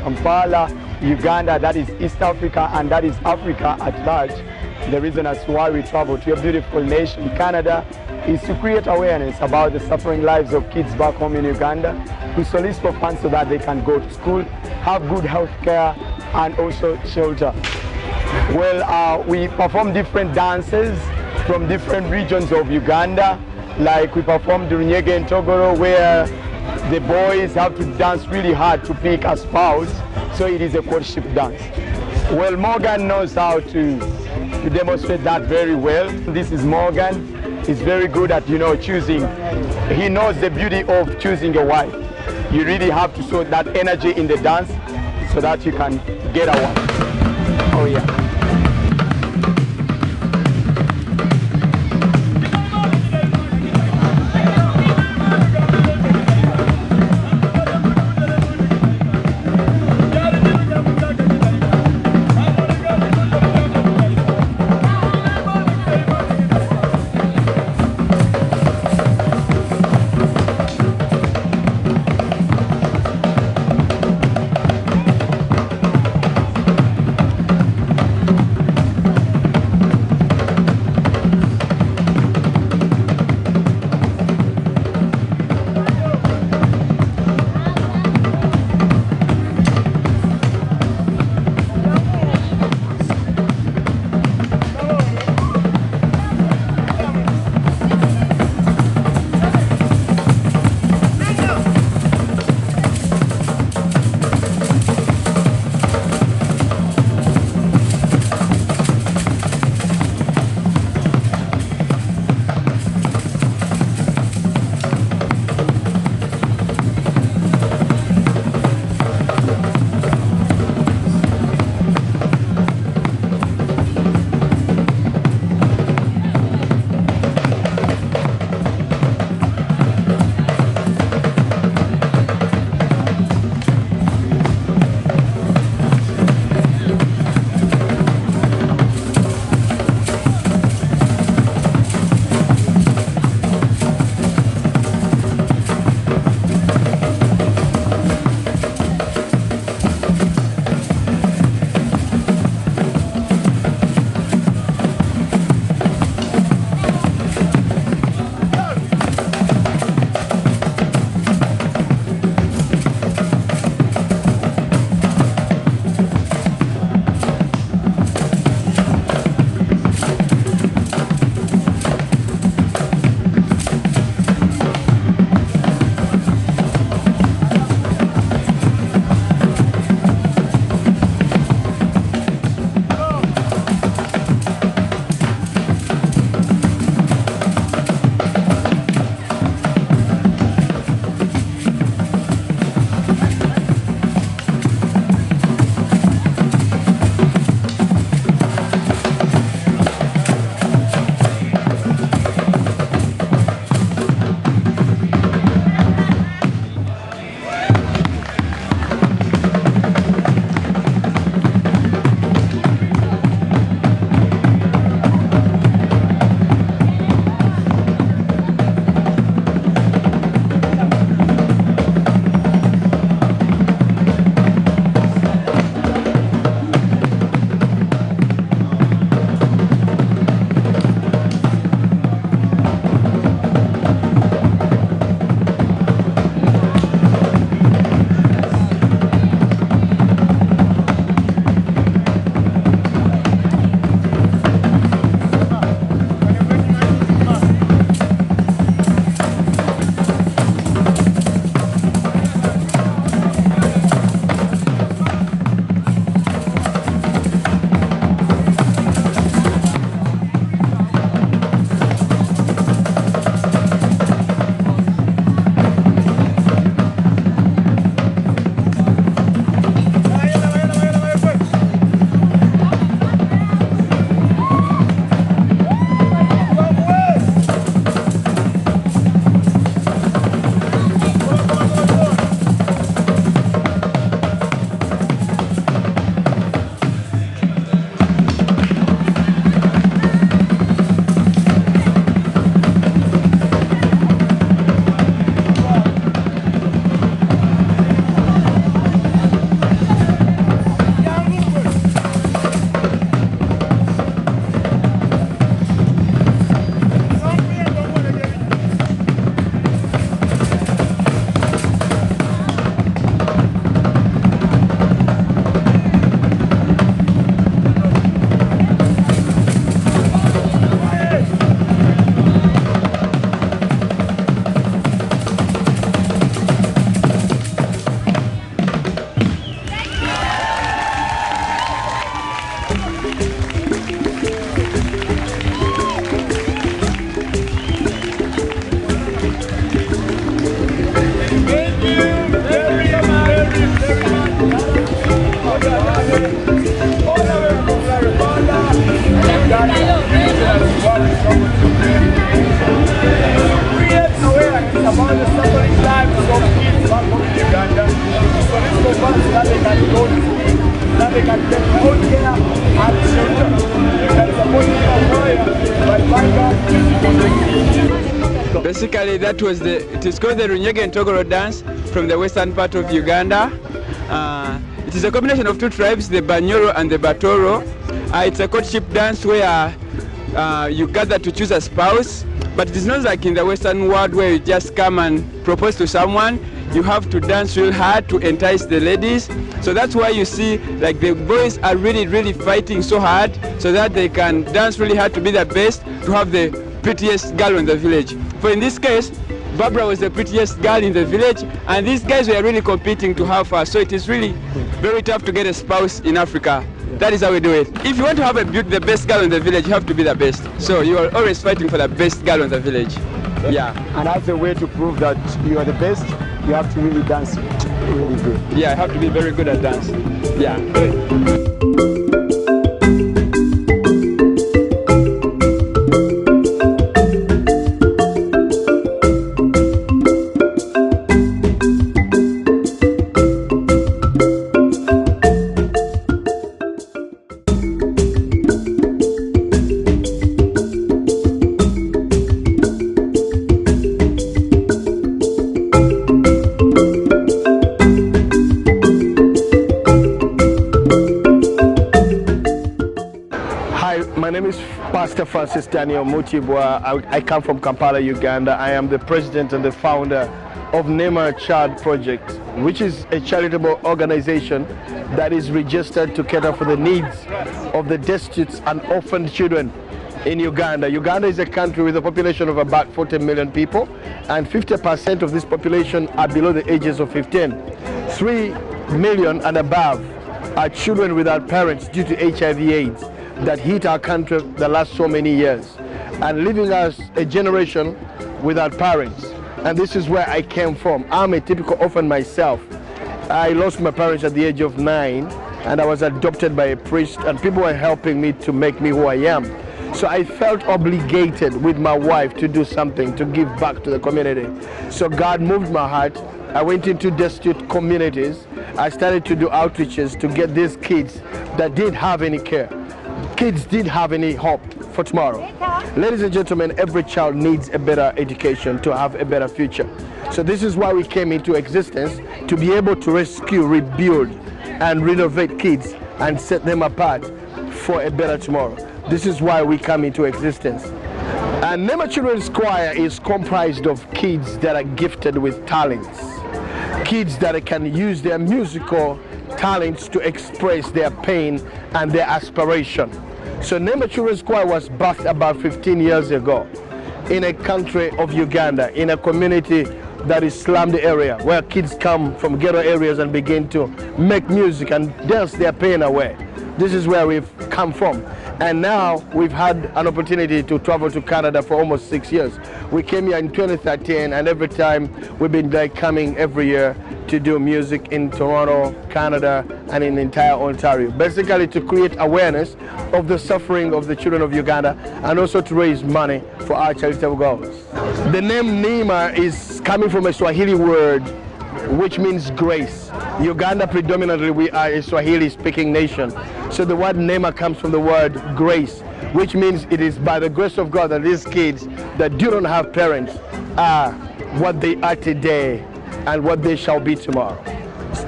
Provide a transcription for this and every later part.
Kampala, Uganda, that is East Africa, and that is Africa at large. The reason as to why we travel to a beautiful nation, Canada, is to create awareness about the suffering lives of kids back home in Uganda, to solicit for funds so that they can go to school, have good health care, and also shelter. Well, we perform different dances from different regions of Uganda, like we performed Runyege in Togoro, where the boys have to dance really hard to pick a spouse, so it is a courtship dance. Well, Morgan knows how to demonstrate that very well. This is Morgan. He's very good at, choosing. He knows the beauty of choosing a wife. You really have to show that energy in the dance so that you can get a wife. Oh yeah. so that they can go to school, that they can take their own care and children. You can support Neema Choir by buying us. Basically, it is called the Runyege and Togoro dance from the western part of Uganda. It is a combination of two tribes, the Banyoro and the Batoro. It's a courtship dance where you gather to choose a spouse, but it is not like in the Western world where you just come and propose to someone. You have to dance real hard to entice the ladies. So that's why you see like the boys are really fighting so hard so that they can dance really hard to be the best, to have the prettiest girl in the village. For in this case, Barbara was the prettiest girl in the village, and these guys were really competing to have her. So it is really very tough to get a spouse in Africa. That is how we do it. If you want to have the best girl in the village, you have to be the best. So you are always fighting for the best girl in the village. Yeah. And as a way to prove that you are the best, you have to really dance really good. Yeah, I have to be very good at dance. Yeah. My name is Pastor Francis Daniel Mutibwa. I come from Kampala, Uganda. I am the president and the founder of Neema Choir Project, which is a charitable organization that is registered to cater for the needs of the destitute and orphaned children in Uganda. Uganda is a country with a population of about 40 million people, and 50% of this population are below the ages of 15. 3 million and above are children without parents due to HIV/AIDS that hit our country the last so many years, and leaving us a generation without parents. And this is where I came from. I'm a typical orphan myself. I lost my parents at the age of 9, and I was adopted by a priest, and people were helping me to make me who I am. So I felt obligated with my wife to do something, to give back to the community. So God moved my heart. I went into destitute communities. I started to do outreaches to get these kids that didn't have any care. Kids didn't have any hope for tomorrow. Ladies and gentlemen, every child needs a better education to have a better future. So this is why we came into existence, to be able to rescue, rebuild, and renovate kids and set them apart for a better tomorrow. This is why we come into existence. And Neema Children's Choir is comprised of kids that are gifted with talents. Kids that can use their musical talents to express their pain and their aspiration. So Neema Children's Choir was birthed about 15 years ago in a country of Uganda, in a community that is slummed area, where kids come from ghetto areas and begin to make music and dance their pain away. This is where we've come from. And now we've had an opportunity to travel to Canada for almost 6 years. We came here in 2013, and every time we've been coming every year to do music in Toronto, Canada, and in entire Ontario. Basically to create awareness of the suffering of the children of Uganda, and also to raise money for our charitable goals. The name Neema is coming from a Swahili word which means grace. Uganda predominantly, we are a Swahili speaking nation. So the word Neema comes from the word grace, which means it is by the grace of God that these kids that do not have parents are what they are today and what they shall be tomorrow.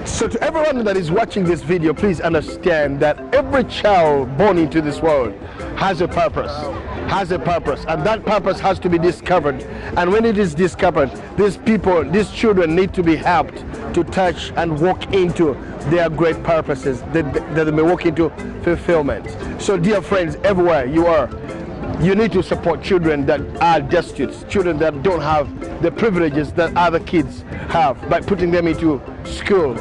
So to everyone that is watching this video, please understand that every child born into this world has a purpose, and that purpose has to be discovered. And when it is discovered, these children need to be helped to touch and walk into their great purposes, that they may walk into fulfillment. So dear friends, everywhere you are, you need to support children that are destitute, children that don't have the privileges that other kids have, by putting them into school,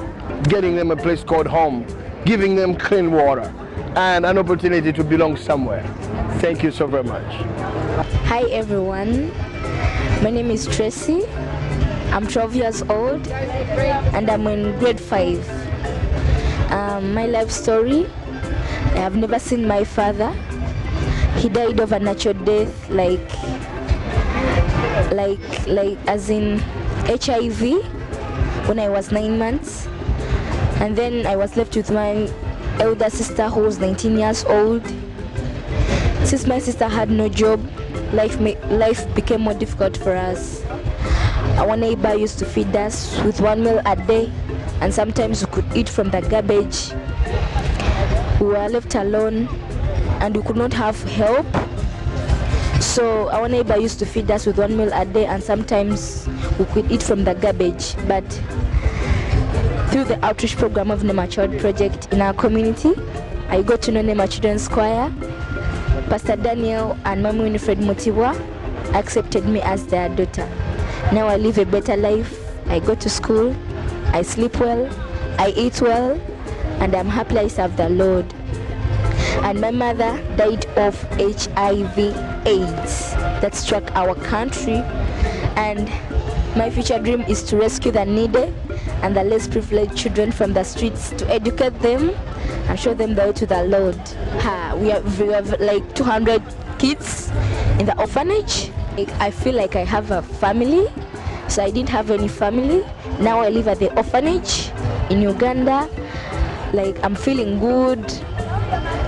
getting them a place called home, giving them clean water, and an opportunity to belong somewhere. Thank you so very much. Hi everyone, my name is Tracy. I'm 12 years old and I'm in grade 5. My life story, I have never seen my father. He died of a natural death, like as in HIV, when I was 9 months. And then I was left with my elder sister who was 19 years old. Since my sister had no job, life became more difficult for us. Our neighbor used to feed us with 1 meal a day, and sometimes we could eat from the garbage. We were left alone and we could not have help. So our neighbor used to feed us with 1 meal a day, and sometimes we could eat from the garbage. But through the outreach program of Neema Choir project in our community, I got to know Neema Children's Choir. Pastor Daniel and Mama Winifred Mutibwa accepted me as their daughter. Now I live a better life. I go to school, I sleep well, I eat well, and I'm happy I serve the Lord. And my mother died of HIV/AIDS that struck our country, and my future dream is to rescue the needy and the less privileged children from the streets, to educate them and show them the way to the Lord. We have like 200 kids in the orphanage. I feel like I have a family, so I didn't have any family. Now I live at the orphanage in Uganda. Like, I'm feeling good,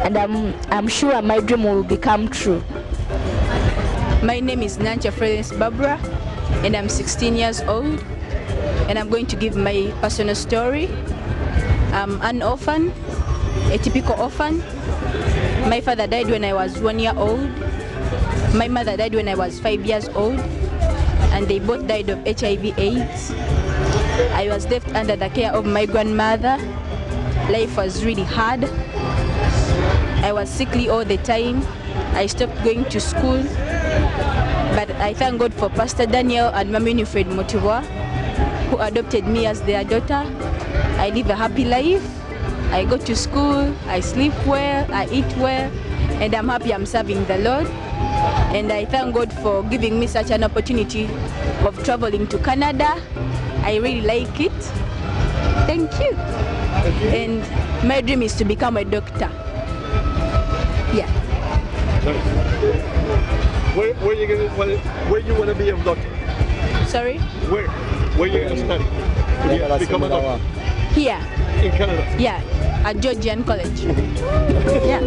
and I'm sure my dream will become true. My name is Nancha Florence Barbara, and I'm 16 years old, and I'm going to give my personal story. I'm an orphan, a typical orphan. My father died when I was 1 year old. My mother died when I was 5 years old, and they both died of HIV/AIDS. I was left under the care of my grandmother. Life was really hard. I was sickly all the time. I stopped going to school. But I thank God for Pastor Daniel and Mama Winifred Mutibwa, who adopted me as their daughter. I live a happy life. I go to school, I sleep well, I eat well, and I'm happy I'm serving the Lord. And I thank God for giving me such an opportunity of traveling to Canada. I really like it. Thank you. And my dream is to become a doctor. Yeah. Where you want to be a doctor? Sorry? Where you going to study? To become a doctor? Here. In Canada? Yeah, at Georgian College. Yeah.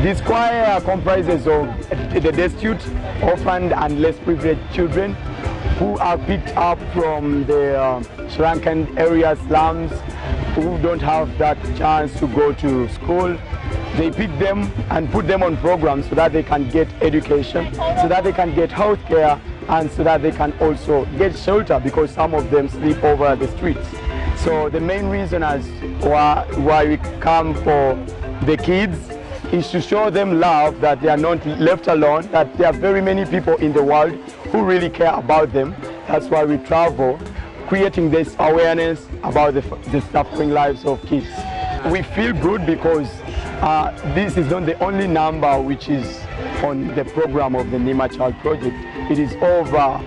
This choir comprises of the destitute, orphaned and less privileged children who are picked up from the Sri Lankan area slums, who don't have that chance to go to school. They pick them and put them on programs so that they can get education, so that they can get health care, and so that they can also get shelter, because some of them sleep over the streets. So the main reason as why we come for the kids is to show them love, that they are not left alone, that there are very many people in the world who really care about them. That's why we travel, creating this awareness about the suffering lives of kids. We feel good because this is not the only number which is on the program of the Neema Choir project. It is over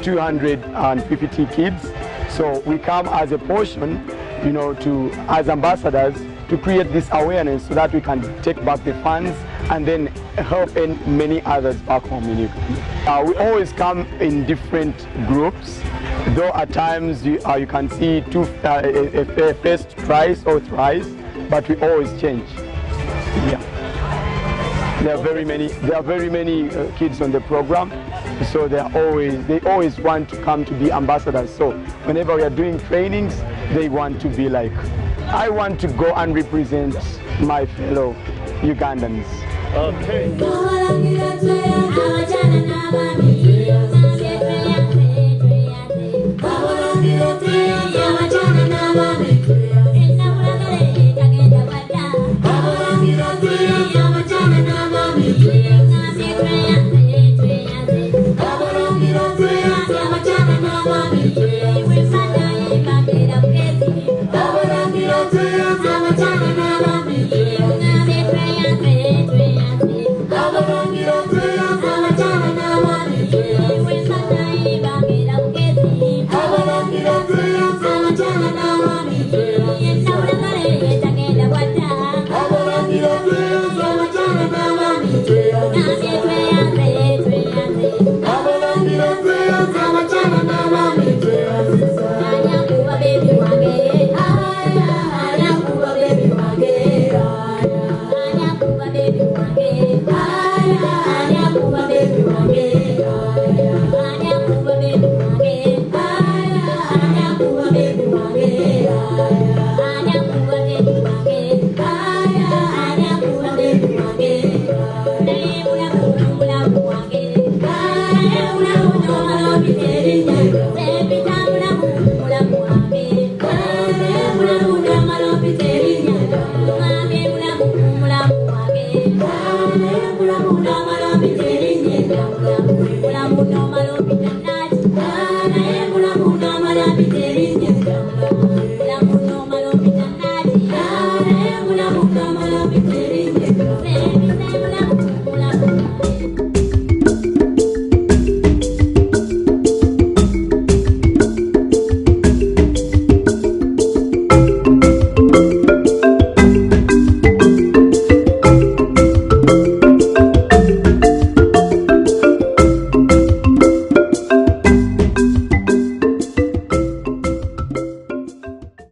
250 kids. So we come as a portion, as ambassadors, to create this awareness so that we can take back the funds and then help in many others back home in Uganda. We always come in different groups, though at times you can see first twice or thrice, but we always change. Yeah. There are very many kids on the program, so they always want to come to be ambassadors. So whenever we are doing trainings, they want to be like, I want to go and represent my fellow Ugandans. Okay. wange